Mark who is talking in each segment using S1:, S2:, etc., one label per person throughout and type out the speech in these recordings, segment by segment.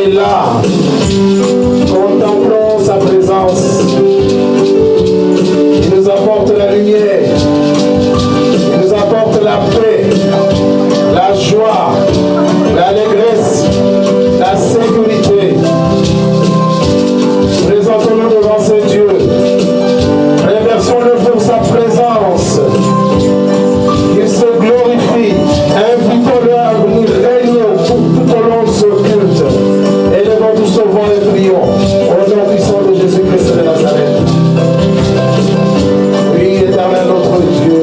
S1: est là. Contemplons sa présence. Il nous apporte la lumière. Il nous apporte la paix, la joie, l'allégresse, la sécurité. Présentons-nous devant ce Dieu. Remercions-le pour sa présence. Il se glorifie. Invitons-le à venir régner tout au long de ce culte. Élevons tous nos voix et prions. Au nom puissant de Jésus-Christ de Nazareth. Oui, éternel notre Dieu.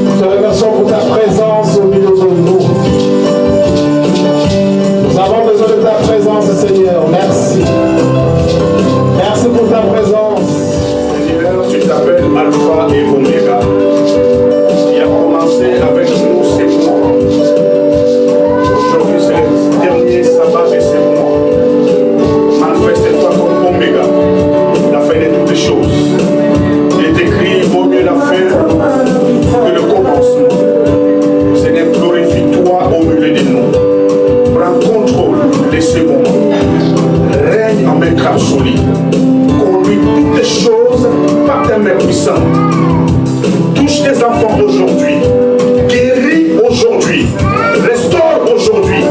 S1: Nous te remercions pour ta présence au milieu de nous. Nous avons besoin de ta présence, Seigneur. Merci. Merci pour ta présence.
S2: Seigneur, tu t'appelles Alpha et Oméga. Qui a commencé avec nous ces mois. Aujourd'hui, c'est le dernier sabbat de ces mois. Manifeste-toi comme Oméga, la fin de toutes les choses. Il est écrit, vaut mieux la fin que le commencement. Seigneur, glorifie-toi au milieu de nous. Prends contrôle de ces moments. Règne en main solide. Conduis toutes les choses par ta main puissante. Touche tes enfants aujourd'hui. Guéris aujourd'hui. Restaure aujourd'hui.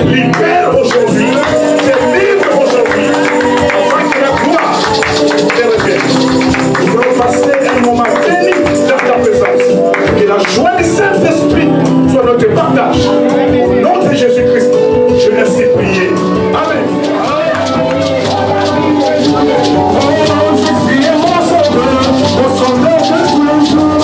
S2: Libère aujourd'hui. Délivre aujourd'hui. Afin que la gloire te revienne. Nous allons passer un moment béni dans ta présence. Que la joie du Saint-Esprit soit notre partage. Au nom de Jésus-Christ, je laisse prier. Amen.
S1: Mon sauveur, mon sauveur de toujours.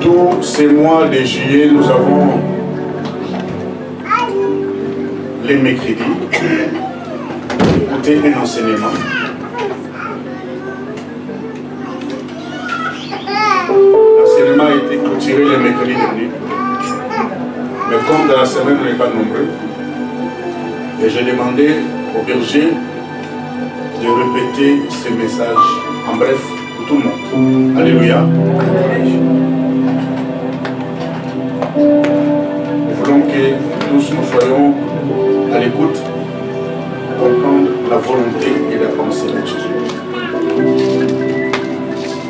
S2: tous ces mois de juillet, nous avons les mercredis écouter un enseignement. L'enseignement a été clôturé le mercredi dernier. Mais comme dans la semaine, on n'est pas nombreux, et j'ai demandé au berger de répéter ce message en bref pour tout le monde. Alléluia. Nous voulons que tous nous soyons à l'écoute, comprendre la volonté et la pensée de Jésus.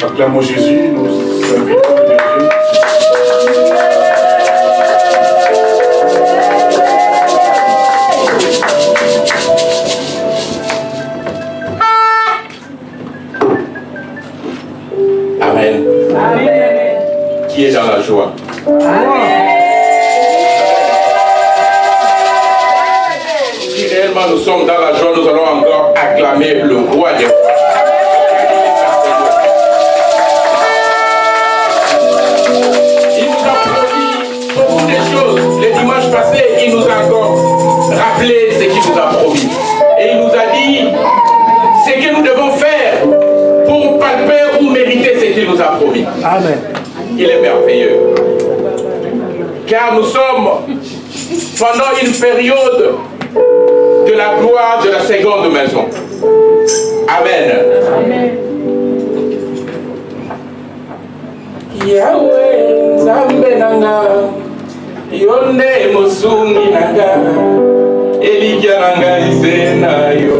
S2: Acclamons Jésus, nous invitons le berger.
S3: Amen. Amen. Qui est dans la joie? Amen. Si réellement nous sommes dans la joie, nous allons encore acclamer le roi des rois. Il nous a promis beaucoup de choses. Le dimanche passé, il nous a encore rappelé ce qu'il nous a promis. Et il nous a dit ce que nous devons faire pour palper ou mériter ce qu'il nous a promis.
S1: Amen.
S3: Il est merveilleux. Car nous sommes pendant une période de la gloire de la seconde maison. Amen. Amen. Yahweh, Nzambe nanga, yonde musungi nanga, Elijah nanga isena yo.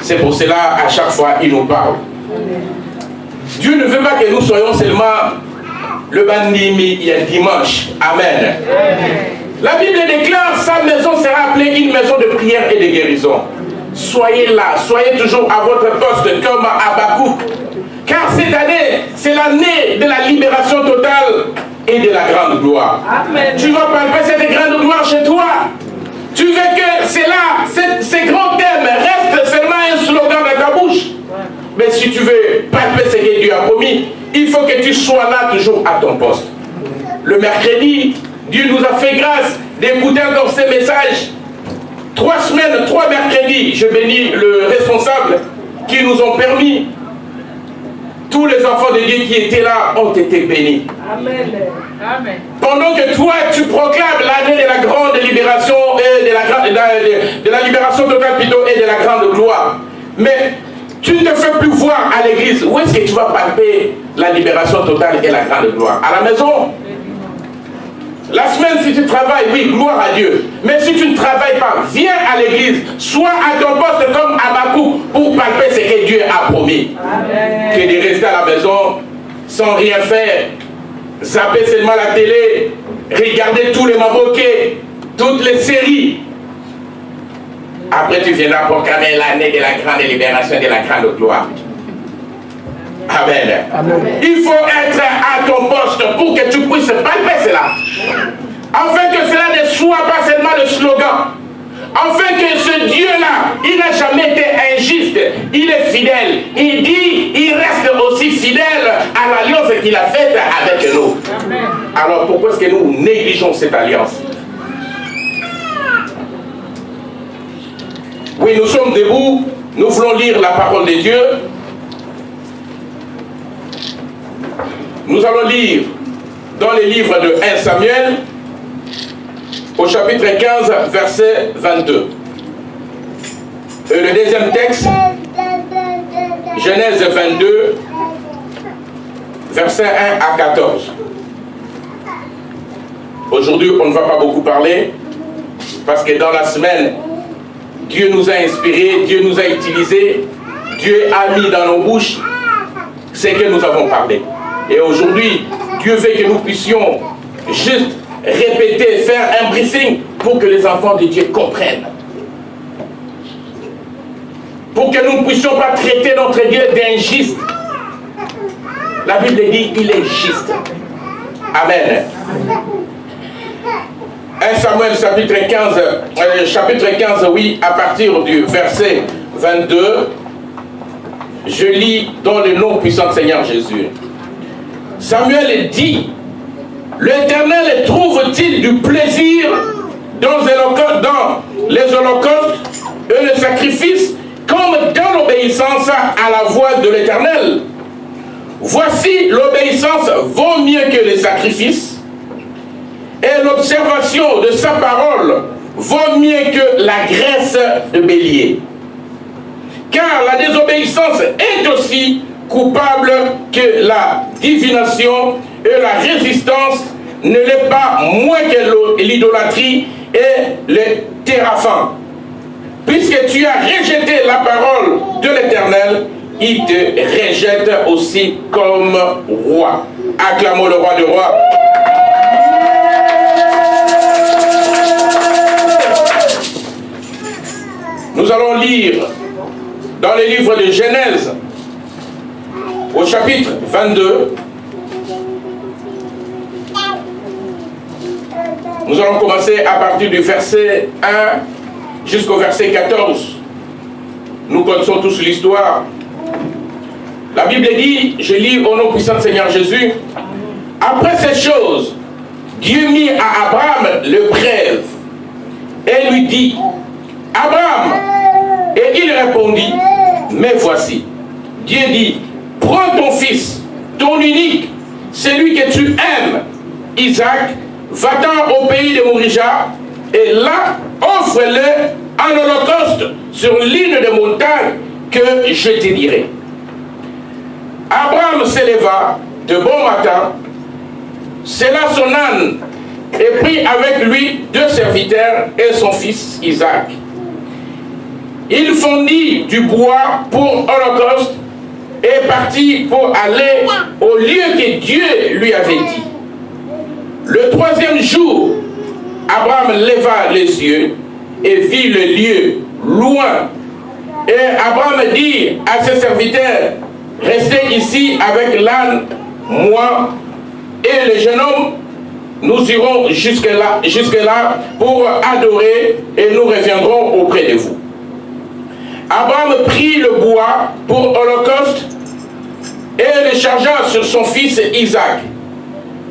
S3: C'est pour cela, à chaque fois, il nous parle. Dieu ne veut pas que nous soyons seulement le bandimi, il y a dimanche. Amen. La Bible déclare, sa maison sera appelée une maison de prière et de guérison. Soyez là, soyez toujours à votre poste comme Habakkuk. Car cette année, c'est l'année de la libération totale et de la grande gloire. Amen. Tu vas palper cette grande gloire chez toi. Tu veux que ces grands thèmes restent seulement un slogan dans ta bouche. Mais si tu veux palper ce que Dieu a promis, il faut que tu sois là toujours à ton poste. Le mercredi, Dieu nous a fait grâce d'écouter encore ces messages. 3 semaines, 3 mercredis, je bénis le responsable qui nous ont permis. Tous les enfants de Dieu qui étaient là ont été bénis. Amen. Amen. Pendant que toi, tu proclames l'année de la grande libération et de la libération totale plutôt et de la grande gloire. Mais tu ne te fais plus voir à l'église. Où est-ce que tu vas palper la libération totale et la grande gloire? À la maison. La semaine, si tu travailles, oui, gloire à Dieu. Mais si tu ne travailles pas, viens à l'église. Sois à ton poste comme Habakkuk pour palper ce que Dieu a promis. Amen. Que de rester à la maison sans rien faire, zapper seulement la télé, regarder tous les maroquets, toutes les séries. Après, tu viendras proclamer l'année de la grande libération, de la grande gloire. Amen. Amen. Il faut être à ton poste pour que tu puisses palper cela. Afin que cela ne soit pas seulement le slogan. Afin que ce Dieu-là, il n'a jamais été injuste. Il est fidèle. Il dit, il reste aussi fidèle à l'alliance qu'il a faite avec nous. Amen. Alors pourquoi est-ce que nous négligeons cette alliance? Oui, nous sommes debout. Nous voulons lire la parole de Dieu. Nous allons lire dans les livres de 1 Samuel, au chapitre 15, verset 22. Et le deuxième texte, Genèse 22, verset 1 à 14. Aujourd'hui, on ne va pas beaucoup parler, parce que dans la semaine, Dieu nous a inspirés, Dieu nous a utilisés, Dieu a mis dans nos bouches ce que nous avons parlé. Et aujourd'hui, Dieu veut que nous puissions juste répéter, faire un briefing pour que les enfants de Dieu comprennent. Pour que nous ne puissions pas traiter notre Dieu d'injuste. La Bible dit il est juste. Amen. 1 Samuel chapitre 15, oui, à partir du verset 22, je lis dans le nom puissant de Seigneur Jésus. Samuel dit, l'Éternel trouve-t-il du plaisir dans les holocaustes et les sacrifices comme dans l'obéissance à la voix de l'Éternel? Voici, l'obéissance vaut mieux que les sacrifices et l'observation de sa parole vaut mieux que la graisse de bélier. Car la désobéissance est aussi coupable que la divination et la résistance ne l'est pas moins que l'idolâtrie et le téraphim. Puisque tu as rejeté la parole de l'Éternel, il te rejette aussi comme roi. Acclamons le roi des rois. Nous allons lire dans les livres de Genèse, au chapitre 22, nous allons commencer à partir du verset 1 jusqu'au verset 14. Nous connaissons tous l'histoire. La Bible dit, je lis au nom puissant de Seigneur Jésus, après ces choses, Dieu mit à Abraham le brève et lui dit, Abraham, et il répondit, mais voici. Dieu dit, prends ton fils, ton unique, celui que tu aimes, Isaac, va-t'en au pays de Morija, et là, offre-le en holocauste sur l'île de montagne que je te dirai. Abraham s'éleva de bon matin, sella son âne, et prit avec lui 2 serviteurs et son fils Isaac. Il fondit du bois pour holocauste et partit pour aller au lieu que Dieu lui avait dit. Le 3e jour, Abraham leva les yeux et vit le lieu loin. Et Abraham dit à ses serviteurs, restez ici avec l'âne, moi et le jeune homme, nous irons jusque là pour adorer et nous reviendrons auprès de vous. Abraham prit le bois pour holocauste et le chargea sur son fils Isaac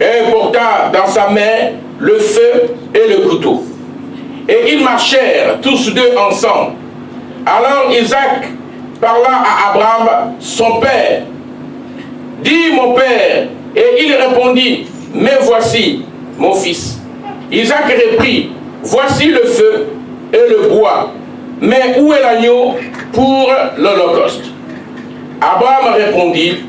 S3: et porta dans sa main le feu et le couteau. Et ils marchèrent tous deux ensemble. Alors Isaac parla à Abraham, son père. Dis mon père. Et il répondit, mais voici mon fils. Isaac reprit, voici le feu et le bois. Mais où est l'agneau pour l'holocauste? Abraham répondit,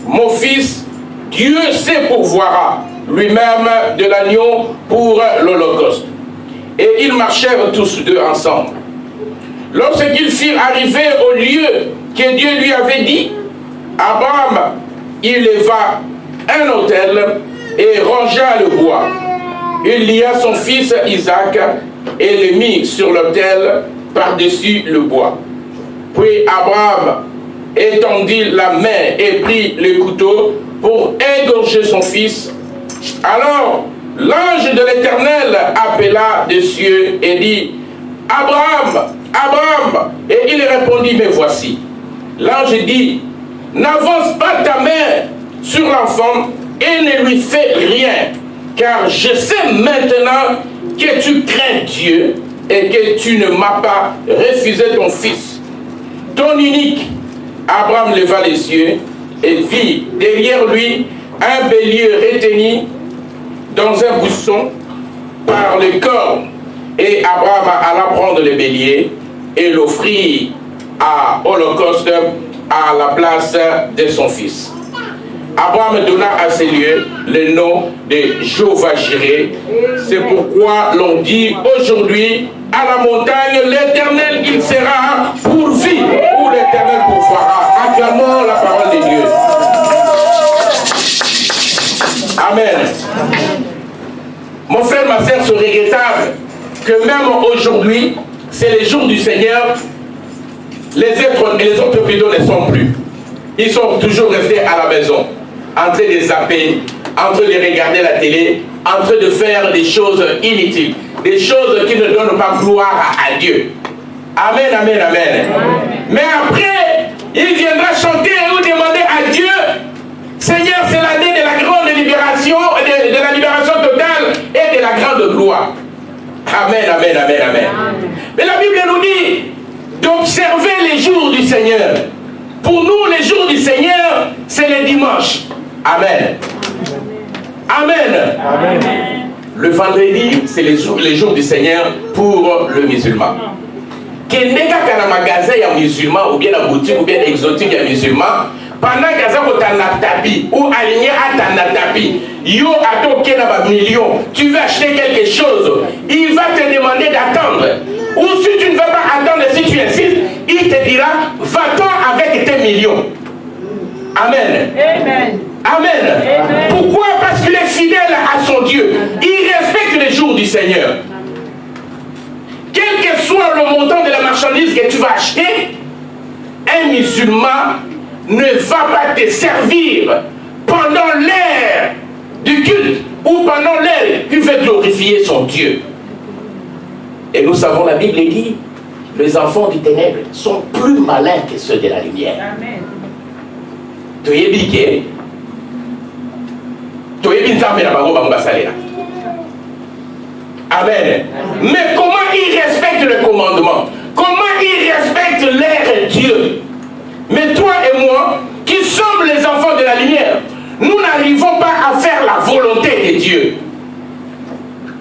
S3: mon fils, Dieu sait pourvoira lui-même de l'agneau pour l'holocauste. Et ils marchèrent tous deux ensemble. Lorsqu'ils firent arriver au lieu que Dieu lui avait dit, Abraham, il leva un autel et rangea le bois. Il lia son fils Isaac et le mit sur l'autel par-dessus le bois. Puis Abraham étendit la main et prit le couteau pour égorger son fils. Alors l'ange de l'Éternel appela des cieux et dit, Abraham, Abraham, et il répondit, me voici. L'ange dit, n'avance pas ta main sur l'enfant et ne lui fais rien, car je sais maintenant que tu crains Dieu et que tu ne m'as pas refusé ton fils, ton unique. Abraham leva les yeux et vit derrière lui un bélier retenu dans un buisson par le corps. Et Abraham alla prendre le bélier et l'offrit à holocauste à la place de son fils. Abraham donna à ces lieux le nom de Jéhovah-Jireh. C'est pourquoi l'on dit aujourd'hui à la montagne, l'Éternel il sera pourvu, ou l'Éternel pourvoira. Acclamons la parole de Dieu. Amen. Mon frère, ma soeur, c'est regrettable que même aujourd'hui, c'est le jour du Seigneur, les êtres et les autres plutôt ne sont plus. Ils sont toujours restés à la maison, en train de zapper, en train de regarder la télé, en train de faire des choses inutiles, des choses qui ne donnent pas gloire à Dieu. Amen, amen, amen. Mais après, il viendra chanter ou demander à Dieu, Seigneur, c'est l'année de la grande libération, de la libération totale et de la grande gloire. Amen, amen, amen, amen. Mais la Bible nous dit d'observer les jours du Seigneur. Pour nous, les jours du Seigneur, c'est les dimanches. Amen. Amen. Amen. Le vendredi, c'est les jours du Seigneur pour le musulman. Qu'il n'est qu'à un magasin, il y a un musulman, ou bien la boutique, ou bien exotique, il y a un musulman. Pendant qu'il y a un tapis, ou aligné à un tapis, yo a toqué dans million, tu veux acheter quelque chose, il va te demander d'attendre. Ou si tu ne veux pas attendre, si tu insistes, il te dira, va-t'en avec tes millions. Amen. Amen. Amen. Amen. Pourquoi? Parce qu'il est fidèle à son Dieu. Il respecte les jours du Seigneur. Quel que soit le montant de la marchandise que tu vas acheter, un musulman ne va pas te servir pendant l'heure du culte ou pendant l'heure qu'il veut glorifier son Dieu. Et nous savons, la Bible dit, les enfants du ténèbre sont plus malins que ceux de la lumière. Amen. Amen. Mais comment ils respectent le commandement? Comment ils respectent leur Dieu? Mais toi et moi, qui sommes les enfants de la lumière, nous n'arrivons pas à faire la volonté de Dieu.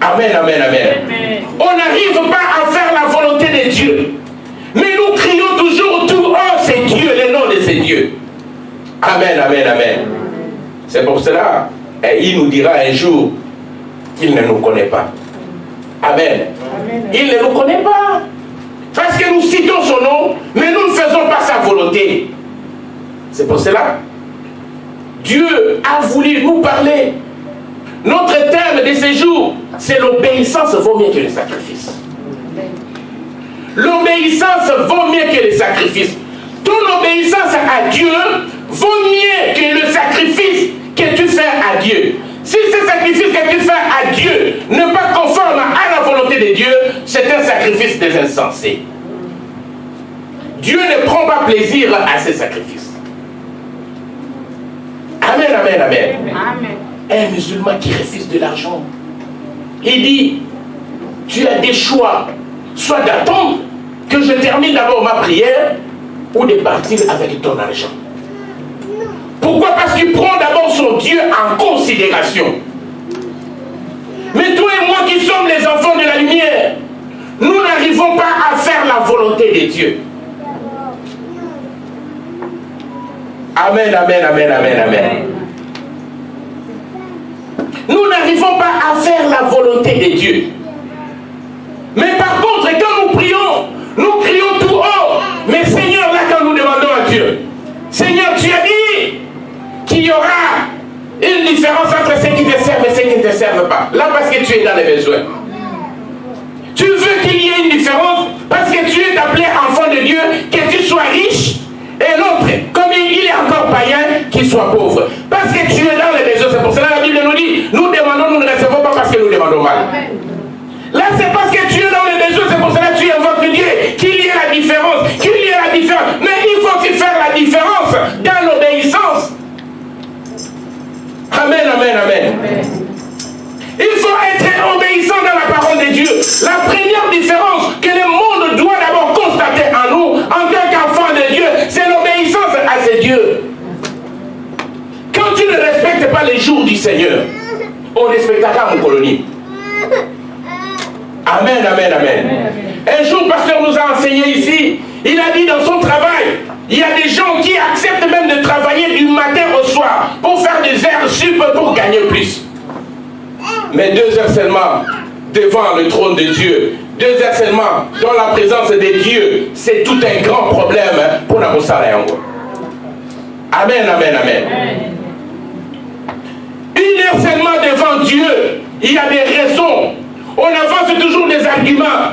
S3: Amen, amen, amen. Amen. On n'arrive pas à faire la volonté de Dieu. Mais nous crions toujours tout, oh c'est Dieu, le nom de ces dieux. Amen, amen, amen. C'est pour cela, il nous dira un jour qu'il ne nous connaît pas. Amen. Amen. Il ne nous connaît pas. Parce que nous citons son nom, mais nous ne faisons pas sa volonté. C'est pour cela, Dieu a voulu nous parler. Notre thème de ces jours, c'est l'obéissance vaut mieux que le sacrifice. L'obéissance vaut mieux que le sacrifice. Ton obéissance à Dieu vaut mieux que le sacrifice que tu fais à Dieu. Si ce sacrifice que tu fais à Dieu n'est pas conforme à la volonté de Dieu, c'est un sacrifice des insensés. Dieu ne prend pas plaisir à ces sacrifices. Amen, amen, amen. Amen. Un musulman qui refuse de l'argent, il dit, tu as des choix, soit d'attendre que je termine d'abord ma prière, ou de partir avec ton argent. Pourquoi? Parce qu'il prend d'abord son Dieu en considération. Mais toi et moi qui sommes les enfants de la lumière, nous n'arrivons pas à faire la volonté de Dieu. Amen, amen, amen, amen, amen. Nous n'arrivons pas à faire la volonté de Dieu. Mais par contre, quand nous prions, nous crions tout haut. Mais Seigneur, là, quand nous demandons à Dieu, Seigneur, tu as dit qu'il y aura une différence entre ceux qui te servent et ceux qui ne te servent pas. Là, parce que tu es dans les besoins. Tu veux qu'il y ait une différence parce que tu es appelé enfant de Dieu, que tu sois riche, et l'autre, comme il est encore païen, qu'il soit pauvre. Parce que tu es dans les besoins. C'est pour cela que la Bible nous dit, nous demandons, nous ne recevons pas parce que nous demandons mal. Là, c'est parce que tu es dans les besoins, c'est pour cela que tu invoques Dieu, qu'il y ait la différence, qu'il y ait la différence. Mais il faut aussi faire la différence dans l'obéissance. Amen, amen, amen. Il faut être obéissant dans la parole de Dieu. La première différence que le monde doit d'abord constater en nous, en tant qu'enfant de Dieu, c'est l'obéissance à ce Dieu. Quand tu ne respectes pas les jours du Seigneur, on respectera mon colonie. Amen, amen, amen. Un jour, le pasteur nous a enseigné ici, il a dit dans son travail, il y a des gens qui acceptent même de travailler du matin au soir pour faire des heures sup pour gagner plus. Mais 2 heures seulement devant le trône de Dieu, 2 heures seulement dans la présence de Dieu, c'est tout un grand problème pour la Moussalayango. Amen, amen, amen. 1 heure seulement devant Dieu, il y a des raisons. On avance toujours des arguments.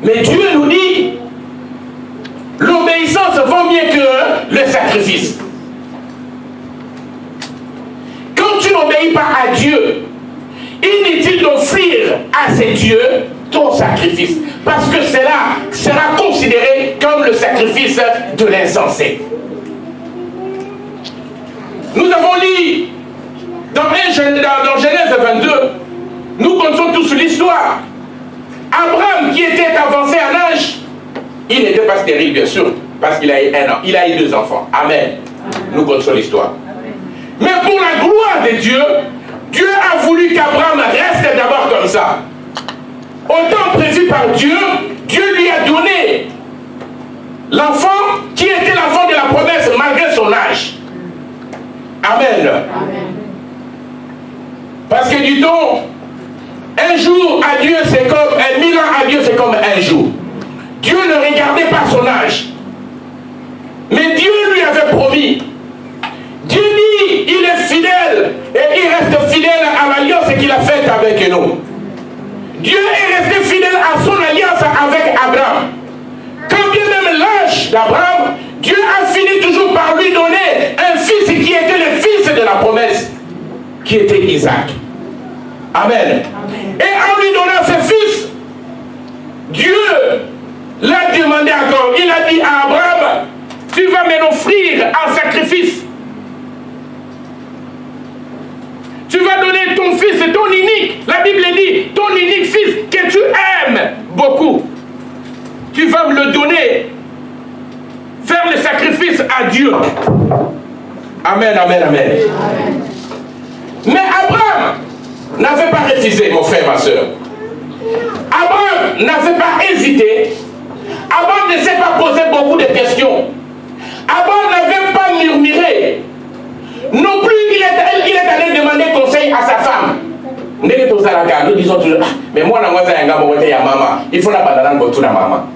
S3: Mais Dieu nous dit, l'obéissance vaut mieux que le sacrifice. Quand tu n'obéis pas à Dieu, inutile d'offrir à ces dieux ton sacrifice. Parce que cela sera considéré comme le sacrifice de l'insensé. Nous avons lu dans Genèse 22, nous connaissons tous l'histoire. Abraham, qui était avancé en âge, il n'était pas stérile, bien sûr, parce qu'il a eu 1 an. Il a eu 2 enfants. Amen. Nous connaissons l'histoire. Mais pour la gloire de Dieu, Dieu a voulu qu'Abraham reste d'abord comme ça. Au temps prévu par Dieu, Dieu lui a donné l'enfant qui était l'enfant de la promesse malgré son âge. Amen. Amen. Parce que dit-on, un jour à Dieu c'est comme 1000 ans à Dieu c'est comme un jour. Dieu ne regardait pas son âge. Mais Dieu lui avait promis. Dieu dit, il est fidèle et il reste fidèle à l'alliance qu'il a faite avec nous. Dieu est resté fidèle à son alliance avec Abraham. Quand bien même l'âge d'Abraham, Dieu a fini toujours par lui donner un fils qui était le fils de la promesse, qui était Isaac. Amen. Et en lui donnant ce fils, Dieu l'a demandé encore. Il a dit à Abraham, tu vas m'offrir un sacrifice. Tu vas donner ton fils, ton unique. La Bible dit, ton unique fils que tu aimes beaucoup. Tu vas me le donner. Faire le sacrifice à Dieu. Amen, amen, amen. Mais Abraham n'avait pas refusé, mon frère, ma soeur. Abraham n'avait pas hésité. Abraham ne s'est pas posé beaucoup de questions. Abraham n'avait pas murmuré. Non plus, il est allé demander conseil à sa femme. Nous disons toujours, mais moi, il faut la banane pour tout la maman.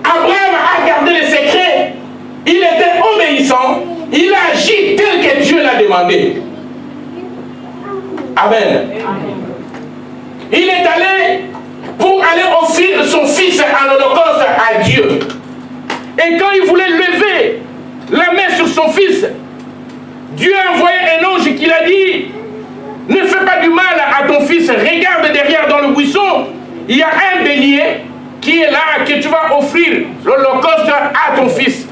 S3: Abraham a gardé le secret. Il était obéissant. Il a agi tel que Dieu l'a demandé. Amen. Il est allé pour aller offrir son fils en holocauste à Dieu. Et quand il voulait lever la main sur son fils, Dieu a envoyé un ange qui l'a dit, ne fais pas du mal à ton fils, regarde derrière dans le buisson, il y a un bélier qui est là, que tu vas offrir l'holocauste à ton fils.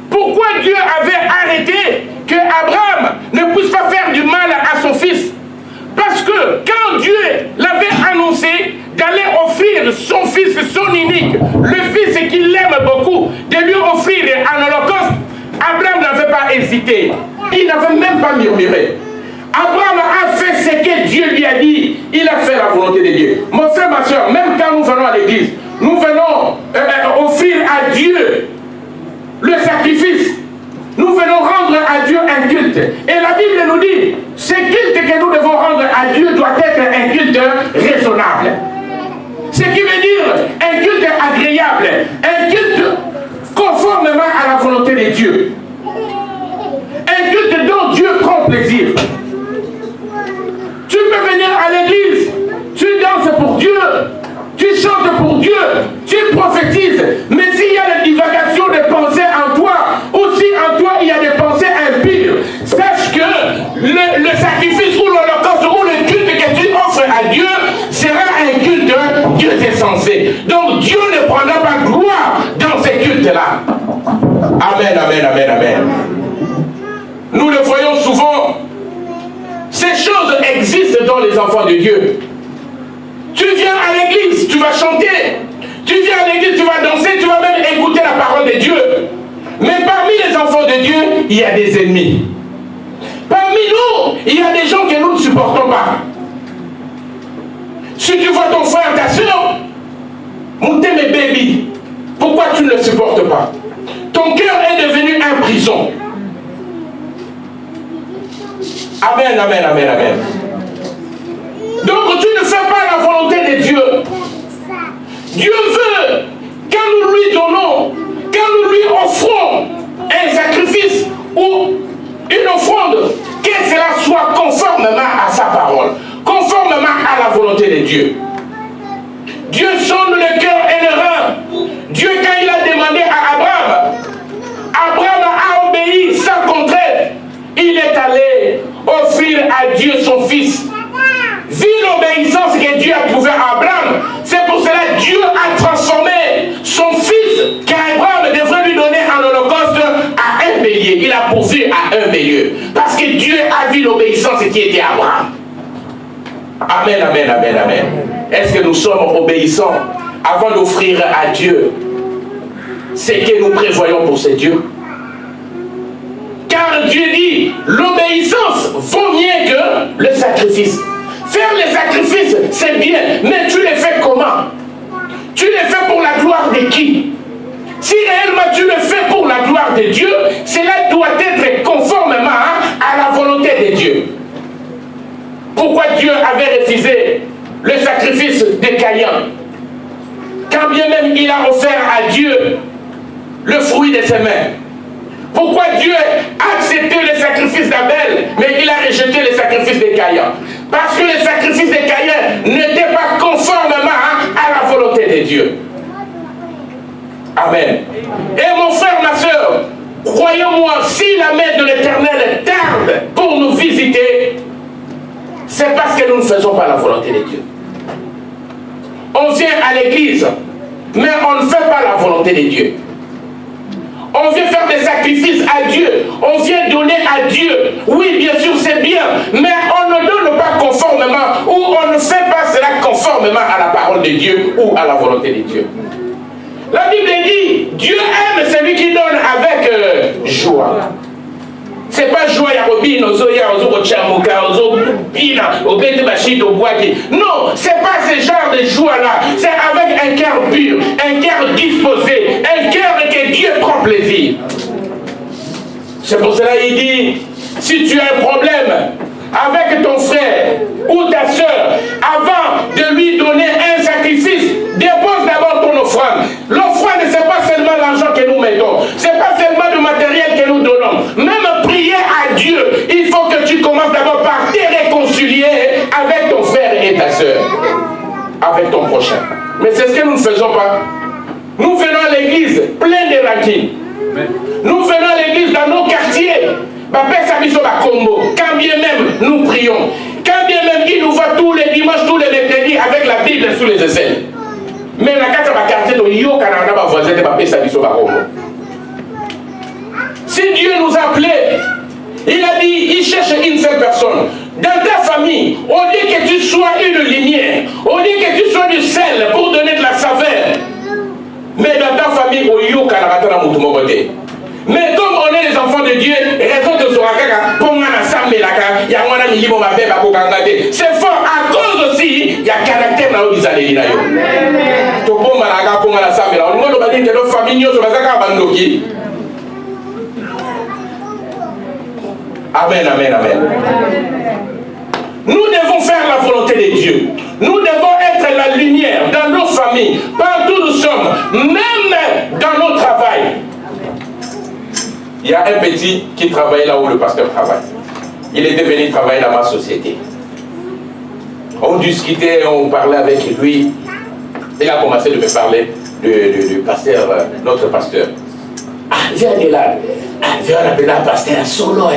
S3: Pourquoi Dieu avait arrêté que Abraham ne puisse pas faire du mal à son fils? Parce que quand Dieu l'avait annoncé d'aller offrir son fils, son unique, le fils qu'il aime beaucoup, de lui offrir un holocauste, Abraham n'avait pas hésité. Il n'avait même pas murmuré. Abraham a fait ce que Dieu lui a dit. Il a fait la volonté de Dieu. Mon frère, ma soeur, même quand nous venons à l'église, nous venons Dieu le sacrifice. Nous venons rendre à Dieu un culte. Et la Bible nous dit, ce culte que nous devons rendre à Dieu doit être un culte raisonnable. Ce qui veut dire un culte agréable, un culte conformément à la volonté de Dieu. Un culte dont Dieu prend plaisir. Tu peux venir à l'église, tu danses pour Dieu, tu chantes pour Dieu, tu prophétises, mais s'il y a la divagation de pensées en toi, ou si en toi il y a des pensées impures, sache que le sacrifice ou l'holocauste ou le culte que tu offres à Dieu sera un culte Dieu est censé. Donc Dieu ne prendra pas gloire dans ces cultes-là. Amen, amen, amen, amen. Nous le voyons souvent, ces choses existent dans les enfants de Dieu. Tu viens à l'église, tu vas chanter. Tu viens à l'église, tu vas danser, tu vas même écouter la parole de Dieu. Mais parmi les enfants de Dieu, il y a des ennemis. Parmi nous, il y a des gens que nous ne supportons pas. Si tu vois ton frère, ta soeur, mon mes baby, pourquoi tu ne le supportes pas? Ton cœur est devenu une prison. Amen, amen, amen, amen. Donc tu ne fais pas la volonté de Dieu. Dieu veut, quand nous lui donnons, quand nous lui offrons un sacrifice ou une offrande, que cela soit conformément à sa parole, conformément à la volonté de Dieu. Dieu sonde le cœur et le rein. Dieu, quand il a demandé à Abraham, Abraham a obéi sans contraire. Il est allé offrir à Dieu son fils. Vu l'obéissance que Dieu a trouvée à Abraham, c'est pour cela que Dieu a transformé son fils qu'Abraham devrait lui donner en holocauste à un bélier. Il a pourvu à un bélier. Parce que Dieu a vu l'obéissance qui était à Abraham. Amen, amen, amen, amen. Est-ce que nous sommes obéissants avant d'offrir à Dieu ce que nous prévoyons pour ce Dieu? Car Dieu dit, l'obéissance vaut mieux que le sacrifice. Faire les sacrifices, c'est bien, mais tu les fais comment? Tu les fais pour la gloire de qui? Si réellement tu le fais pour la gloire de Dieu, cela doit être conformément à la volonté de Dieu. Pourquoi Dieu avait refusé le sacrifice de Caïn? Quand bien même il a offert à Dieu le fruit de ses mains. Pourquoi Dieu a accepté le sacrifice d'Abel, mais il a rejeté le sacrifice de Caïn? Parce que le sacrifice de Caïn n'était pas conformément à la volonté de Dieu. Amen. Et mon frère, ma soeur, croyez-moi, si la main de l'Éternel tarde pour nous visiter, c'est parce que nous ne faisons pas la volonté de Dieu. On vient à l'église, mais on ne fait pas la volonté de Dieu. On vient faire des sacrifices à Dieu. On vient donner à Dieu. Oui, bien sûr, c'est bien. Mais on ne donne pas conformément, ou on ne fait pas cela conformément à la parole de Dieu ou à la volonté de Dieu. La Bible dit, Dieu aime celui qui donne avec joie. C'est pas joie ya robine ozoya ozo chamuka ozo pina obete bashito boaki. Non, c'est pas ce genre de joie là. C'est avec un cœur pur, un cœur disposé, un cœur que Dieu prend plaisir. C'est pour cela qu'il dit, si tu as un problème avec ton frère ou ta soeur, avant de lui donner un sacrifice, dépose d'abord ton offrande. L'offrande, c'est pas seulement l'argent que nous mettons, c'est pas seulement le matériel que nous donnons. Même prier à Dieu, il faut que tu commences d'abord par te réconcilier avec ton frère et ta soeur, avec ton prochain. Mais c'est ce que nous ne faisons pas. Nous venons à l'église plein de raquines. Nous venons à l'église dans nos quartiers. Quand bien même nous prions, quand bien même il nous voit tous les dimanches, tous les mercredis avec la Bible sous les aisselles. Mais la carte va quartier de Yo Canada va voisin de Papé Sabiso Bakomo. Si Dieu nous a appelés, il a dit, il cherche une seule personne. Dans ta famille, au lieu que tu sois une lumière, au lieu que tu sois du sel pour donner de la saveur, mais dans ta famille, au Yo Canada na Moutumogote. Mais comme on est les enfants de Dieu, raison de Zorakaka, c'est fort à cause aussi, il y a caractère dans l'Israël. Topo Maraga Ponga Samela. On demande aux que nos familles sont Bandoki. Amen, amen, amen. Nous devons faire la volonté de Dieu. Nous devons être la lumière dans nos familles, partout où nous sommes, même dans nos travails. Il y a un petit qui travaillait là où le pasteur travaille. Il était venu travailler dans ma société. On discutait, on parlait avec lui. Il a commencé de me parler du pasteur, notre pasteur. Ah, viens de là. Ah, viens là, pasteur solo.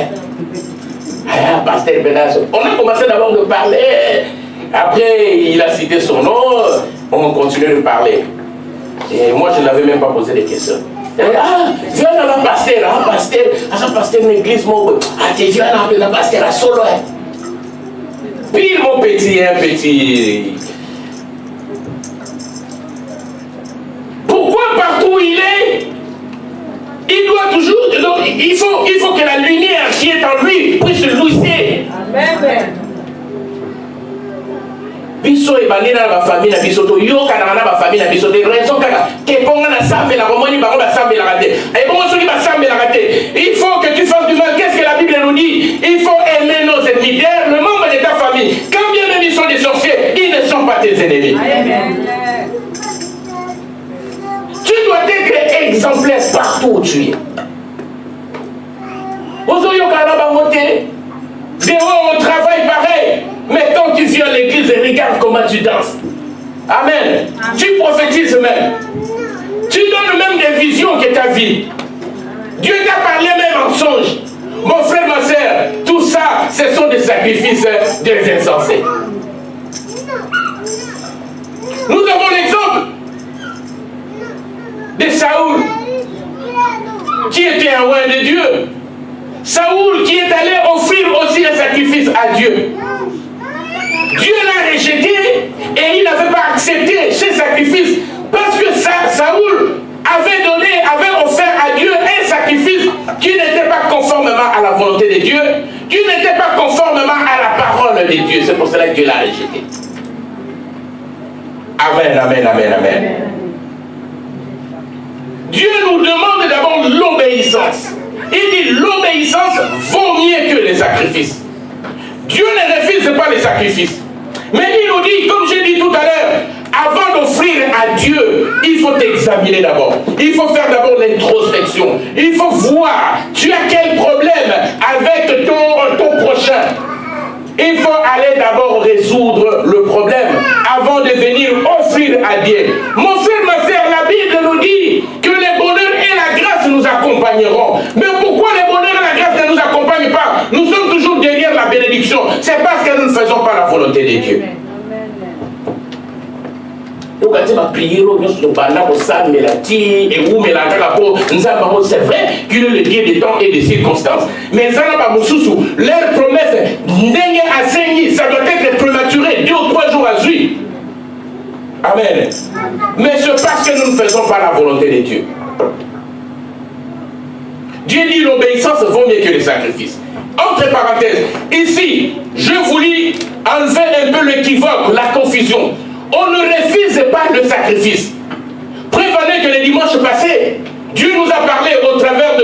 S3: Ah, pasteur Benas. On a commencé d'abord de parler. Après, il a cité son nom. On continue de parler. Et moi, je n'avais même pas posé de questions. Ah, viens là, pasteur. Ah, pasteur, une église. Ah, tu viens là, pasteur, à solo. Pile, mon petit, un petit. Pourquoi partout où il est, il doit toujours. Donc, il faut que la lumière qui est en lui puisse luiser. Amen. Biso et banina na famille na biso to yo kana na famille na biso de raison kaka ke ponga na sambe la romoni bango ba sambe la raté. Et bon ceux qui ba sambe la raté. Il faut que tu fasses du mal. Qu'est-ce que la Bible nous dit? Il faut aimer nos ennemis. Le membre de ta famille, quand bien même ils sont des sorciers, ils ne sont pas tes ennemis. Amen. Tu dois être exemplaire partout où tu es. Dehors, on travaille pareil. Mais quand tu viens à l'église et regarde comment tu danses. Amen. Tu prophétises même. Tu donnes même des visions que ta vie. Dieu t'a parlé même en songe. Mon frère, ma soeur, tout ça, ce sont des sacrifices des insensés. Nous avons l'exemple de Saoul, qui était un roi de Dieu. Saoul qui est allé offrir aussi un sacrifice à Dieu. Dieu l'a rejeté et il n'avait pas accepté ce sacrifice parce que Saoul avait offert à Dieu un sacrifice qui n'était pas conformément à la volonté de Dieu, qui n'était pas conformément à la parole de Dieu. C'est pour cela que Dieu l'a rejeté. Amen, amen, amen, amen. Dieu nous demande d'abord l'obéissance. Il dit l'obéissance vaut mieux que les sacrifices. Dieu ne refuse pas les sacrifices. Mais il nous dit, comme j'ai dit tout à l'heure, avant d'offrir à Dieu, il faut t'examiner d'abord. Il faut faire d'abord l'introspection. Il faut voir, tu as quel problème avec ton prochain. Il faut aller d'abord résoudre le problème avant de venir offrir à Dieu. Mon frère, ma soeur, la Bible nous dit que le bonheur et la grâce nous accompagneront. Mais pourquoi le bonheur et la grâce ne nous accompagnent pas? Nous sommes toujours derrière la bénédiction. C'est parce que nous ne faisons pas la volonté de Dieu. C'est vrai qu'il est le Dieu des temps et des circonstances. Mais leur promesse, ça doit être prématuré 2 ou 3 jours à suivre. Amen. Mais c'est parce que nous ne faisons pas la volonté de Dieu. Dieu dit l'obéissance vaut mieux que le sacrifice. Entre parenthèses, ici, je voulais enlever un peu l'équivoque, la confusion. On ne refuse pas le sacrifice. Prévenez que le dimanche passé, Dieu nous a parlé au travers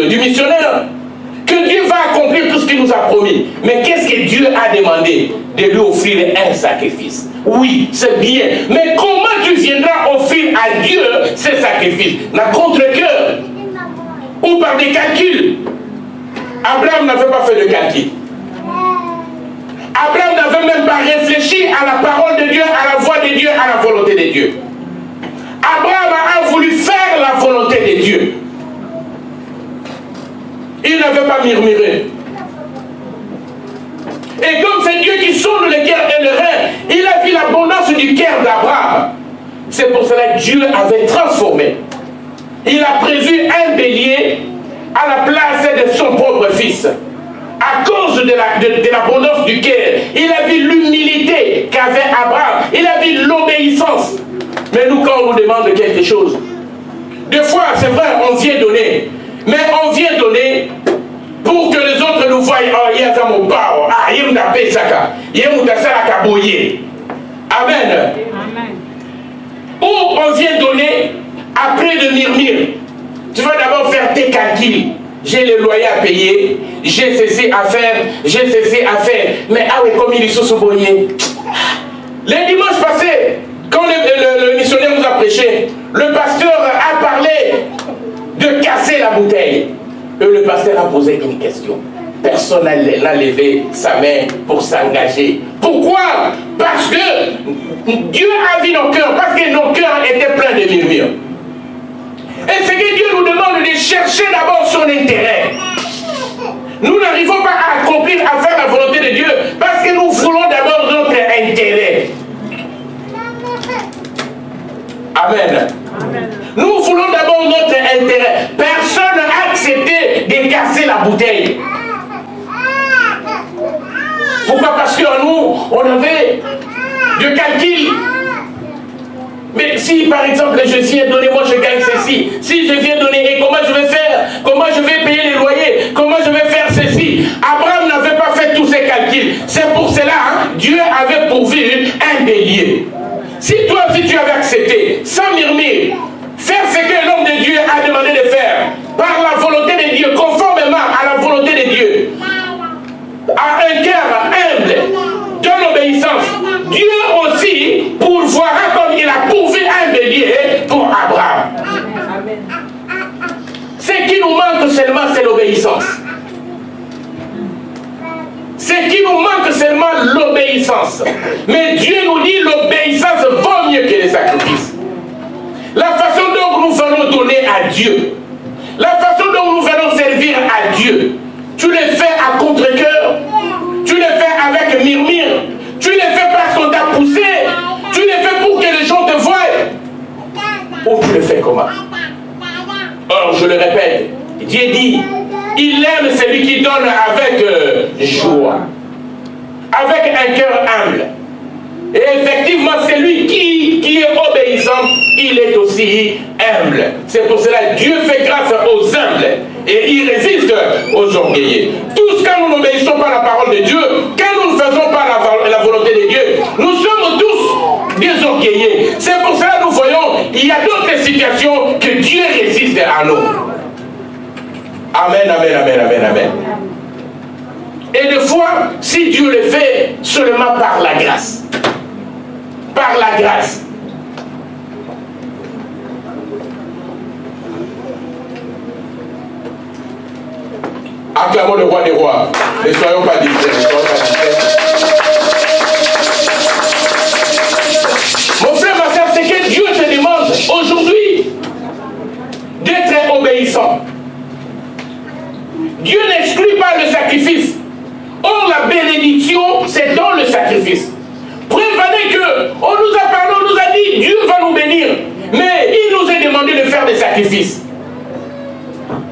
S3: du missionnaire que Dieu va accomplir tout ce qu'il nous a promis. Mais qu'est-ce que Dieu a demandé? De lui offrir un sacrifice. Oui, c'est bien. Mais comment tu viendras offrir à Dieu ce sacrifice? N'a contre-cœur ou par des calculs? Abraham n'avait pas fait de calcul. Abraham n'avait même pas réfléchi à la parole de Dieu, à la voix de Dieu, à la volonté de Dieu. Abraham a voulu faire la volonté de Dieu. Il n'avait pas murmuré. Et comme c'est Dieu qui sonde le cœur et le rein, il a vu l'abondance du cœur d'Abraham. C'est pour cela que Dieu avait transformé. Il a prévu un bélier à la place de son propre fils. À cause de l'abondance du cœur, il a vu l'humilité qu'avait Abraham. Il a vu l'obéissance. Mais nous, quand on nous demande quelque chose, des fois, c'est vrai, on vient donner. Mais on vient donner pour que les autres nous voient yaza mobao. Ah, yé m'a tapé saka. Yé m'a tapé la kaboye. Amen. Où on vient donner après de murmure. Tu vas d'abord faire tes calculs. J'ai le loyer à payer, j'ai ceci à faire, j'ai ceci à faire. Mais ah oui, comme il est sous-boyer. Les dimanches passés, quand le missionnaire nous a prêché, le pasteur a parlé de casser la bouteille. Et le pasteur a posé une question. Personne n'a levé sa main pour s'engager. Pourquoi? Parce que Dieu a vu nos cœurs, parce que nos cœurs étaient pleins de murmures. Et c'est que Dieu nous demande de chercher d'abord son intérêt. Nous n'arrivons pas à accomplir, à faire la volonté de Dieu, parce que nous voulons d'abord notre intérêt. Amen. Amen. Nous voulons d'abord notre intérêt. Personne n'a accepté de casser la bouteille. Pourquoi? Parce que nous, on avait du calcul. Mais si par exemple je viens donner, moi je gagne ceci. Si je viens donner, et comment je vais faire? Comment je vais payer les loyers? Comment je vais faire ceci? Abraham n'avait pas fait tous ces calculs. C'est pour cela, Dieu avait pourvu un bélier. Si toi aussi tu avais accepté, sans murmure, faire ce que l'homme de Dieu a demandé de faire, par la volonté de Dieu, conformément à la volonté de Dieu, à un cœur humble, dans l'obéissance, Dieu aussi pourvoira comme il a pourvu un bélier pour Abraham. Ce qui nous manque seulement, c'est l'obéissance. Ce qui nous manque seulement, l'obéissance. Mais Dieu nous dit l'obéissance vaut mieux que les sacrifices. La façon dont nous allons donner à Dieu, la façon dont nous allons servir à Dieu, tu le fais à contre-cœur, tu le fais avec murmure, tu le fais parce qu'on t'a poussé, tu le fais pour que les gens te voient, ou tu le fais comment? Or, je le répète, Dieu dit, il aime celui qui donne avec joie, avec un cœur humble. Et effectivement, celui qui est obéissant, il est aussi humble. C'est pour cela que Dieu fait grâce aux humbles et il résiste aux orgueilleux. Tous quand nous n'obéissons pas à la parole de Dieu, quand nous ne faisons pas la volonté de Dieu, nous sommes tous des orgueilleux. C'est pour cela que nous voyons, il y a d'autres situations que Dieu résiste à nous. Amen, amen, amen, amen, amen. Et des fois, si Dieu le fait seulement par la grâce. Par la grâce. Acclamons le roi des rois. Ne soyons pas distraits. Mon frère, ma soeur, c'est que Dieu te demande aujourd'hui d'être obéissant. Dieu n'exclut pas le sacrifice. Or, la bénédiction, c'est dans le sacrifice. Prévenez que, on nous a parlé, on nous a dit, Dieu va nous bénir. Mais il nous est demandé de faire des sacrifices.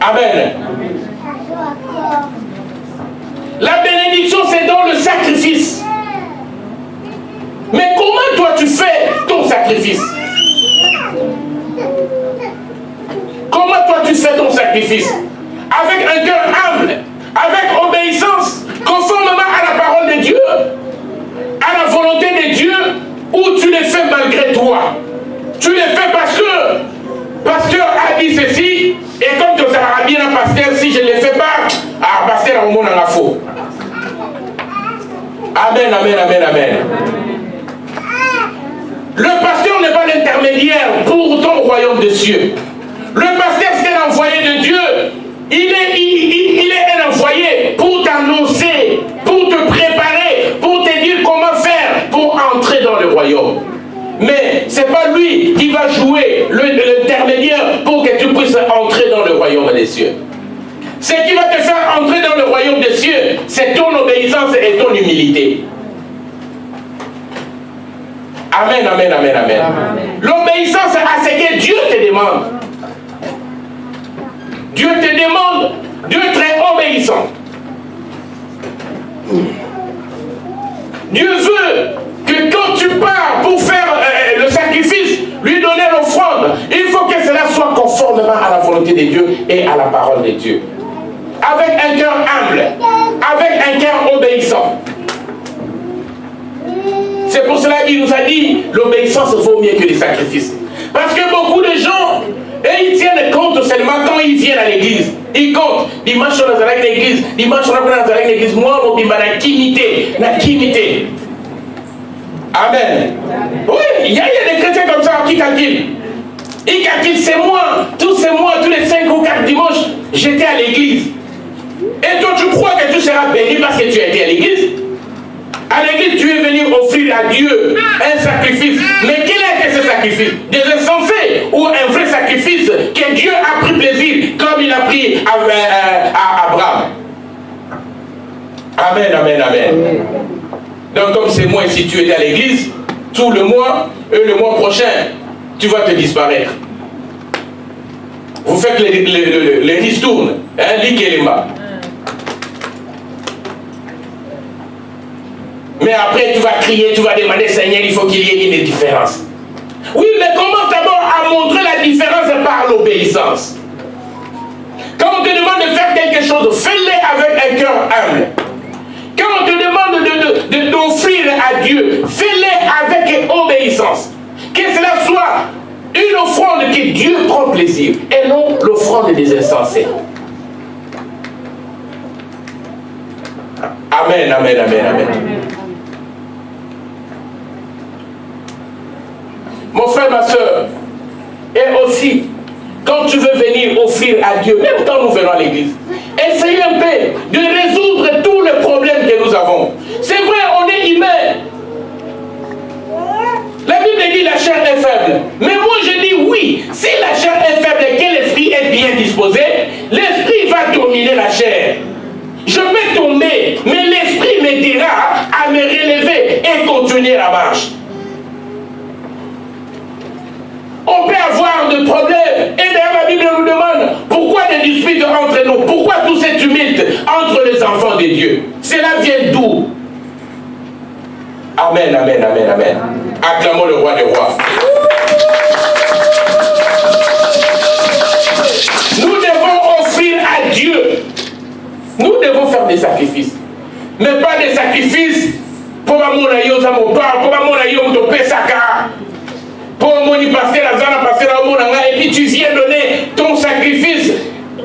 S3: Amen. La bénédiction, c'est dans le sacrifice. Mais comment toi tu fais ton sacrifice? Comment toi tu fais ton sacrifice? Avec un cœur humble, avec obéissance, conformément à la parole de Dieu, à la volonté de Dieu, ou tu le fais malgré toi? Tu le fais parce que pasteur a dit ceci, et comme tu seras bien un pasteur, si je ne le fais pas, ah, pasteur, au monde en a faux. Amen, amen, amen, amen. Le pasteur n'est pas l'intermédiaire pour ton royaume des cieux. Le pasteur, c'est l'envoyé de Dieu. Il est un envoyé pour t'annoncer, pour te préparer, pour te dire comment faire pour entrer dans le royaume. Mais ce n'est pas lui qui va jouer l'intermédiaire pour que tu puisses entrer dans le royaume des cieux. Ce qui va te faire entrer dans le royaume des cieux, c'est ton obéissance et ton humilité. Amen, amen, amen, amen. L'obéissance à ce que Dieu te demande. Dieu te demande d'être obéissant. Dieu veut que quand tu pars pour faire le sacrifice, lui donner l'offrande, il faut que cela soit conformément à la volonté de Dieu et à la parole de Dieu. Avec un cœur humble, avec un cœur obéissant. C'est pour cela qu'il nous a dit l'obéissance vaut mieux que les sacrifices. Parce que beaucoup de gens, et ils tiennent compte seulement quand ils viennent à l'église. Ils comptent. Dimanche, on est à l'église. Dimanche, on est à l'église. Moi, on dit, la kimité. Amen. Oui, il y a des chrétiens comme ça qui calculent. Ils calculent, c'est moi, tous les 5 ou 4 dimanches, j'étais à l'église. Et toi, tu crois que tu seras béni parce que tu as été à l'église? À l'église, tu es venu offrir à Dieu un sacrifice. Mais quel était ce sacrifice? Des insensés ou un vrai sacrifice que Dieu a pris plaisir comme il a pris à Abraham. Amen, amen, amen. Donc comme c'est moi, si tu es à l'église, tout le mois, et le mois prochain, tu vas te disparaître. Vous faites les ristournes, l'ik et les mains. Mais après, tu vas crier, tu vas demander, Seigneur, il faut qu'il y ait une différence. Oui, mais commence d'abord à montrer la différence par l'obéissance. Quand on te demande de faire quelque chose, fais-le avec un cœur humble. Quand on te demande d'offrir à Dieu, fais-le avec obéissance. Que cela soit une offrande que Dieu prend plaisir et non l'offrande des insensés. Amen, amen, amen, amen. Mon frère, ma soeur, et aussi, quand tu veux venir offrir à Dieu, même quand nous venons à l'église, essayez un peu de résoudre tous les problèmes que nous avons. C'est vrai, on est humain. La Bible dit la chair est faible. Mais moi je dis oui, si la chair est faible et que l'esprit est bien disposé, l'esprit va dominer la chair. Je vais tomber, mais l'esprit m'aidera à me relever et continuer la marche. On peut avoir des problèmes. Et d'ailleurs la Bible nous demande pourquoi des disputes entre nous, pourquoi tout cet tumulte entre les enfants de Dieu. Cela vient d'où? Amen, amen, amen, amen. Acclamons le roi des rois. Nous devons offrir à Dieu. Nous devons faire des sacrifices. Mais pas des sacrifices pour mon aïe, ça mon père, pour mon aïe, mon pesaka. Pour mon passer la zone, passer la mouna, et puis tu viens donner ton sacrifice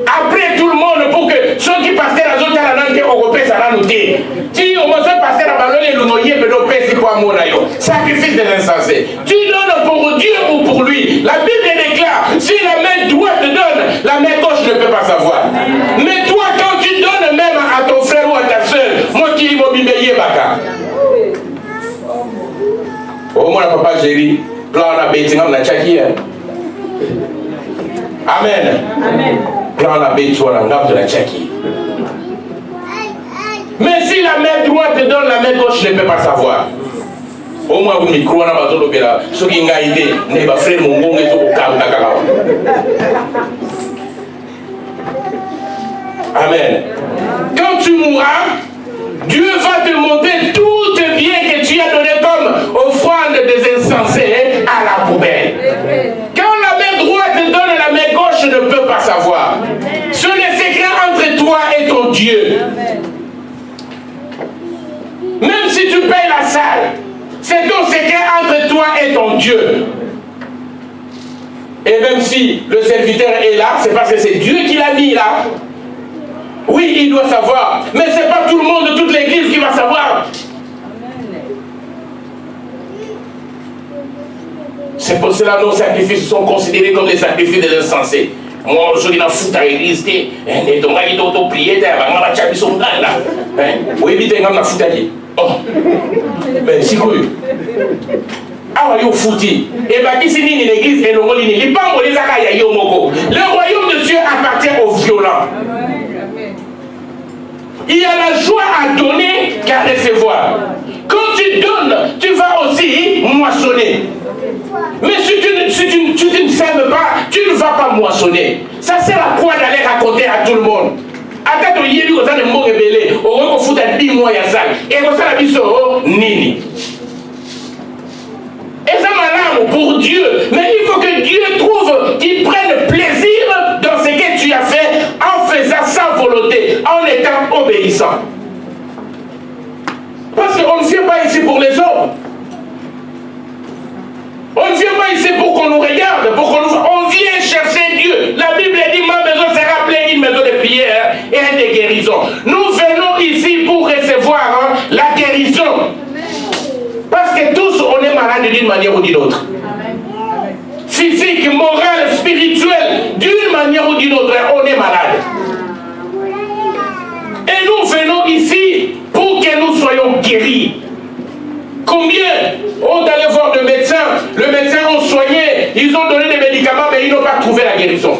S3: après tout le monde pour que ceux qui passaient la zone, la langue, on repère ça la noter. Si on va passer la ballon et le noyer, mais on pèse pour mon aïe. Sacrifice des insensés. Tu donnes pour Dieu ou pour lui. La Bible déclare, si la main droite te donne, la main gauche ne peut pas savoir. Mais toi, quand tu donnes même à ton frère ou à ta soeur, moi qui m'obéis, baka. Oh, moi, papa, j'ai dit. Amen. Plan la bête sur la gamme de la tchaki. Mais si la main droite te donne, la main gauche ne peut pas savoir. Au moins, vous micro, on a besoin de faire ce qui a été, n'est pas frère, mon bon, et tout, Amen. Quand tu mourras, Dieu va te montrer tout le bien que tu as donné comme offrande des insensés à la poubelle. Quand la main droite te donne, la main gauche ne peut pas savoir. Ce n'est le secret entre toi et ton Dieu. Même si tu payes la salle, c'est ton secret entre toi et ton Dieu. Et même si le serviteur est là, c'est parce que c'est Dieu qui l'a mis là. Oui, il doit savoir, mais ce n'est pas tout le monde de toute l'église qui va savoir. C'est pour cela que nos sacrifices sont considérés comme des sacrifices des insensés. Moi, je suis dans la l'église, et donc il doit prier, il oui, il doit prier. Oh, mais c'est quoi? Ah, il fouti. Et bien, qui s'est dit l'église et le royaume de Dieu appartient aux violents. Il y a la joie à donner qu'à recevoir. Quand tu donnes, tu vas aussi moissonner. Mais si tu ne sèmes pas, tu ne vas pas moissonner. Ça sert à quoi d'aller raconter à tout le monde? Attends, il y a eu des mots rebellés. On va foutre 10 mois à ça. Et on va faire nini. Et ça m'alarme pour Dieu. Mais il faut que Dieu trouve qu'il prenne plaisir dans ce que tu as fait en faisant sa volonté, en étant obéissant. manière ou d'une autre. Physique, morale, spirituelle, d'une manière ou d'une autre, on est malade. Et nous venons ici pour que nous soyons guéris. Combien ont allé voir le médecin ont soigné, ils ont donné des médicaments, mais ils n'ont pas trouvé la guérison.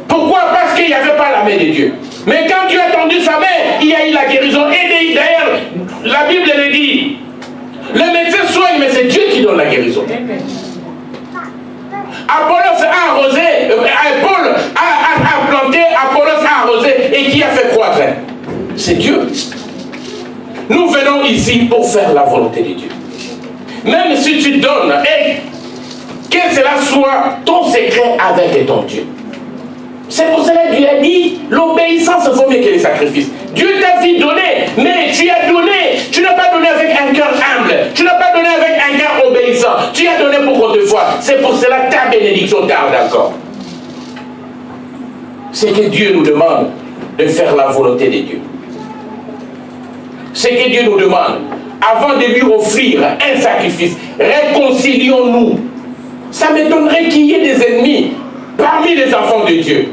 S3: Pourquoi? Parce qu'il n'y avait pas la main de Dieu. Mais quand Dieu a tendu sa main, il y a eu la guérison. Et d'ailleurs, la Bible le dit, le médecin soigne, mais c'est Dieu qui donne la guérison. Apollos a arrosé, Paul a planté, Apollos a arrosé, et qui a fait croître? C'est Dieu. Nous venons ici pour faire la volonté de Dieu. Même si tu donnes, et que cela soit ton secret avec ton Dieu. C'est pour cela que Dieu a dit, l'obéissance vaut mieux que les sacrifices. Dieu t'a dit donner, mais tu as donné. Tu n'as pas donné avec un cœur humble. Tu n'as pas donné avec un cœur obéissant. Tu as donné pour qu'on te voie. C'est pour cela que ta bénédiction tarde encore. C'est que Dieu nous demande de faire la volonté de Dieu. C'est que Dieu nous demande, avant de lui offrir un sacrifice, réconcilions-nous. Ça m'étonnerait qu'il y ait des ennemis parmi les enfants de Dieu.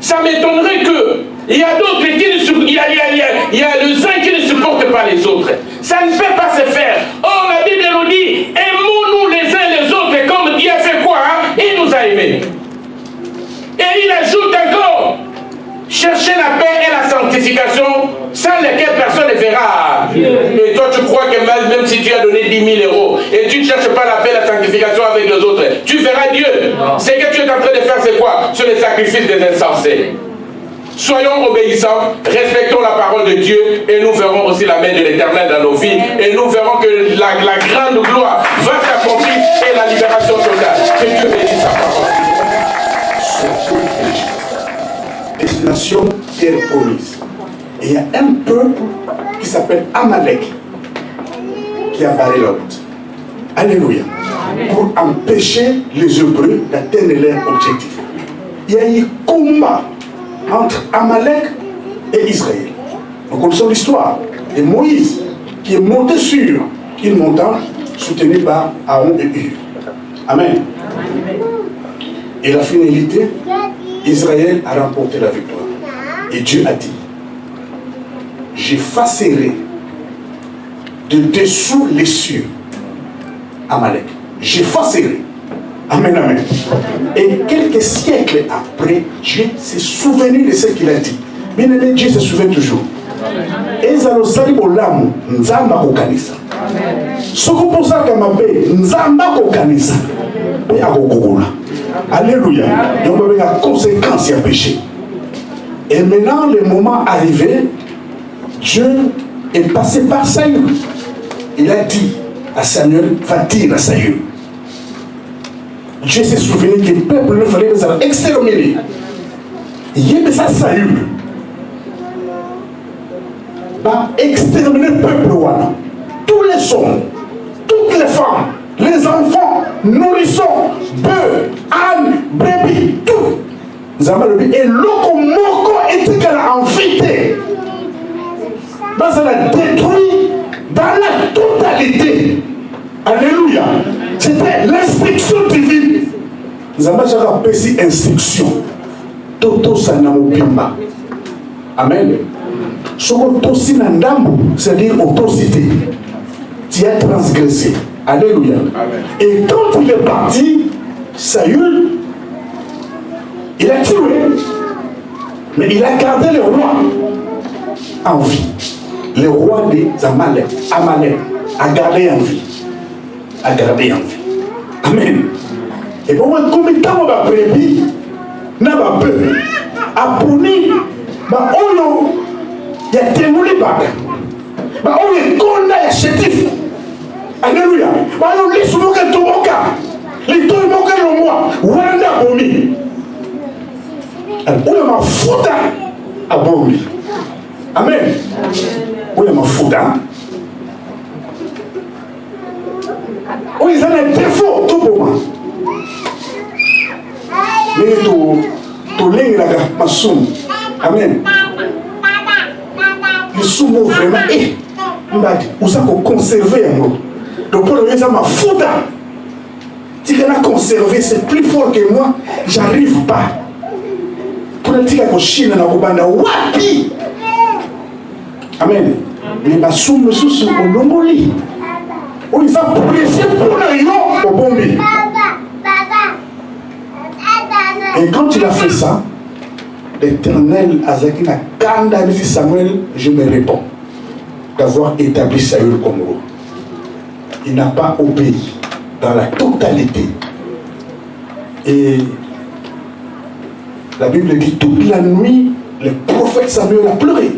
S3: Ça m'étonnerait qu'il y a d'autres qui ne supportent, il y a les uns qui ne supportent pas les autres. Ça ne peut pas se faire. Or, la Bible nous dit, aimons-nous les uns les autres comme Dieu a fait quoi? Il nous a aimés. Et il ajoute encore, cherchez la paix et la sanctification sans lesquelles personne ne verra. Et toi tu crois que même si tu as donné 10 000 euros et tu ne cherches pas la paix et la sanctification avec les autres, tu verras Dieu. C'est que tu es en train de faire, c'est quoi? Sur les sacrifices des insensés. Soyons obéissants, respectons la parole de Dieu et nous verrons aussi la main de l'Éternel dans nos vies et nous verrons que la grande gloire va s'accomplir et la libération totale. Que Dieu bénisse sa parole.
S2: Destination terre promise. Et il y a un peuple qui s'appelle Amalek qui a barré la route. Alléluia. Pour empêcher les Hébreux d'atteindre leur objectif. Il y a eu combat entre Amalek et Israël. Nous connaissons l'histoire de Moïse qui est monté sur une montagne soutenue par Aaron et Hur. Amen. Et la finalité, Israël a remporté la victoire. Et Dieu a dit, j'effacerai de dessous les cieux Amalek. J'effacerai. Amen, amen. Et quelques siècles après, Dieu s'est souvenu de ce qu'il a dit. Bien aimé, Dieu se souvient toujours. Ezalosali bolamu nzamba kokanisa. Soko posa kamabe nzamba kokanisa. Pe akokokola. Alléluia. Donc il y a la conséquence du péché. Et maintenant, le moment arrivé, Dieu est passé par Saül. Il a dit à Samuel, va dire à Saül. Dieu s'est souvenu que le peuple ne fallait pas exterminer. Il y a ça Saül. Va exterminer le peuple rwanda. Tous les hommes, toutes les femmes, les enfants, nourrissons, bœufs, ânes, brebis, tout. Nous avons le et l'okomoko était qu'elle a enfité. Ça l'a détruit dans la totalité. Alléluia. C'était l'instruction divine. Nous avons déjà appelé ici instruction. Toto sanamopimba. Amen. C'est-à-dire autocité. Tu as transgressé. Alléluia. Amen. Et quand il est parti, Saül, il a tué. Mais il a gardé le roi en vie. Le roi des Amalek a gardé en vie. A gardé en vie. Amen. Et pour moi, comme il a prévu, n'a pas peur. A puni, bah on y a témoigné par bah on est condamné à chétif. Alléluia. Bah on lit souvent que tout mon cas. Les tout mon cas le moi. Wanda bomi. On est ma faute à bomi. Amen. On est ma faute. On est un défaut tout pour moi. Mais tout l'ingénieur ma somme. Amen. Le somme vraiment vous avez conservé un mot. Donc pour le ça m'a foutu. Si quelqu'un a conservé, c'est plus fort que moi, j'arrive pas. Pour le dire que Chine n'a pas de wapi. Amen. Mais ma somme sous au longoli. On les a pressés pour le yon au bombi. Et quand il a fait ça, l'Éternel Azakina Kanda dit Samuel, je me réponds d'avoir établi Saül comme roi. Il n'a pas obéi dans la totalité. Et la Bible dit toute la nuit, le prophète Samuel a pleuré.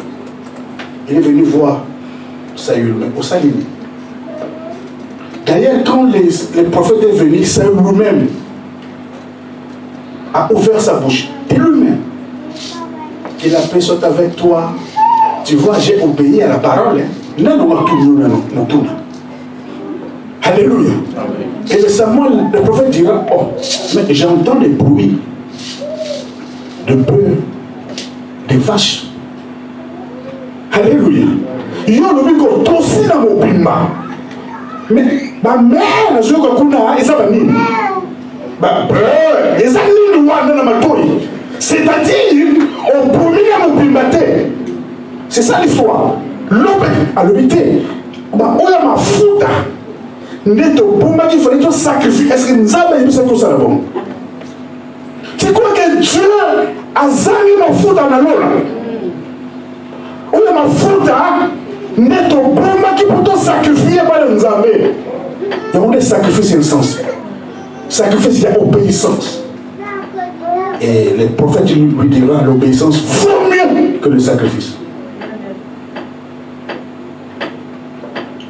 S2: Il est venu voir Saül, mais au salut. D'ailleurs, quand le prophète est venu, Saül lui-même a ouvert sa bouche. Et lui-même, il a pris soit avec toi. Tu vois, j'ai obéi à la parole. Alléluia. Et le Samuel, le prophète dira, oh, mais j'entends des bruits de bœufs, des vaches. Alléluia. Il y a le micro aussi dans mon bimba. Mais ma mère, je ne connais pas, et ça va venir. C'est-à-dire, on promet à mon bimbaté. C'est ça l'histoire. L'homme a l'habité. On a ma fouta. Neto, bomba qu'il fallait tout sacrifier. Est-ce que nous avons fait tout ça là-bas? C'est quoi que Dieu a zami ma fouta dans l'eau là? On a ma fouta. Neto, bomba qui peut tout sacrifier par les Nzambé. Il y a des sacrifices insensés. Sacrifice, il y a obéissance. Et le prophète lui dira l'obéissance vaut mieux que le sacrifice.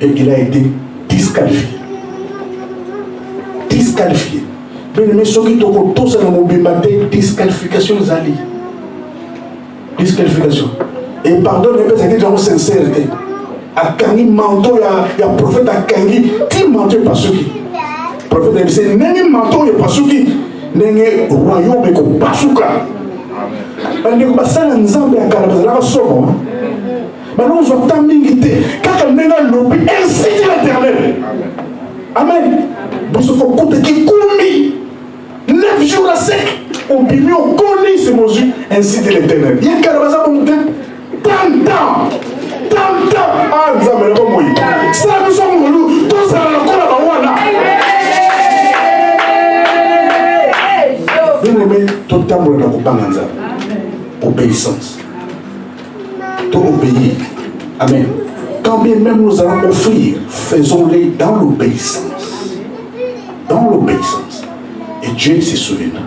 S2: Et il a été disqualifié. Disqualifié. Mais ceux qui ont tous dans mon bimbaté, disqualification Zali. Disqualification. Et pardon, c'est que j'ai une sincérité. À Kangi, manteau, il y a prophète à Kangi, qui manteau pas ceux qui. Prophète a dit, n'est manteau, il n'y a pas ceux qui. N'est royaume, il n'y a pas ceux qui. Il n'y a pas ça dans Nzambé à Kalabaz, là, on va maintenant, on va t'amingiter. Quand on est dans le lobby, ainsi dit l'Éternel. Amen. Parce qu'il faut compter qui commis 9 jours à sec. On bimé, on connaît ces mesures, ainsi dit l'Éternel. Il y a un Kalabaz à mon temps. Tant. Ah, nous avons pas mouillé. Ça, nous sommes moulous. Tout ça, on a encore là. Bien aimé, tout le temps, on a coupé en obéissance. Tout obéir. Amen. Quand bien même nous allons offrir, faisons-les dans l'obéissance. Dans l'obéissance. Et Dieu se souviendra.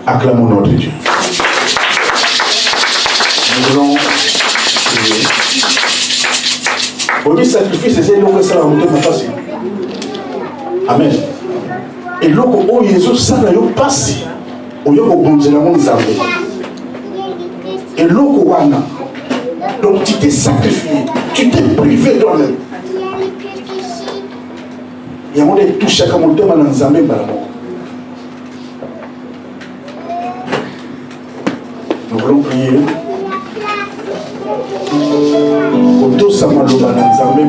S2: Acclamons notre Dieu. Nous allons prier. Au sacrifice, c'est l'eau que ça va monter ma face. Amen. Et l'eau que Jésus, ça n'a pas passé. Au lieu de bondir la monde, et l'eau que Wana. Donc tu t'es sacrifié, tu t'es privé toi-même. Il y a des touches à mon thème dans Zambé. Nous voulons prier. Auto Samaloba dans Zambé,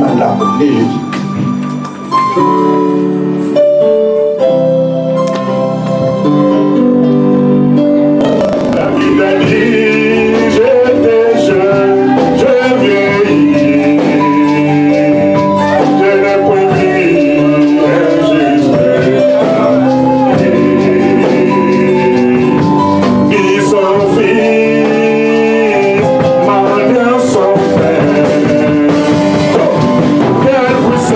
S4: Puissance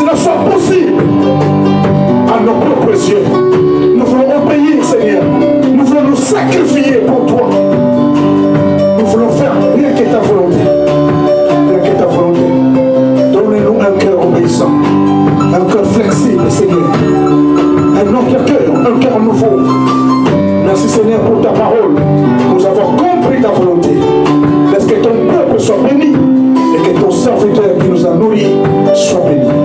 S1: cela soit possible à nos propres yeux. Nous voulons obéir, Seigneur. Nous voulons nous sacrifier pour toi. Nous voulons faire rien que ta volonté. Rien que ta volonté. Donne-nous un cœur obéissant. Un cœur flexible, Seigneur. Un autre cœur, un cœur nouveau. Merci, Seigneur, pour ta parole. Nous avons compris ta volonté. Laisse que ton peuple soit béni et que ton serviteur qui nous a nourris soit béni.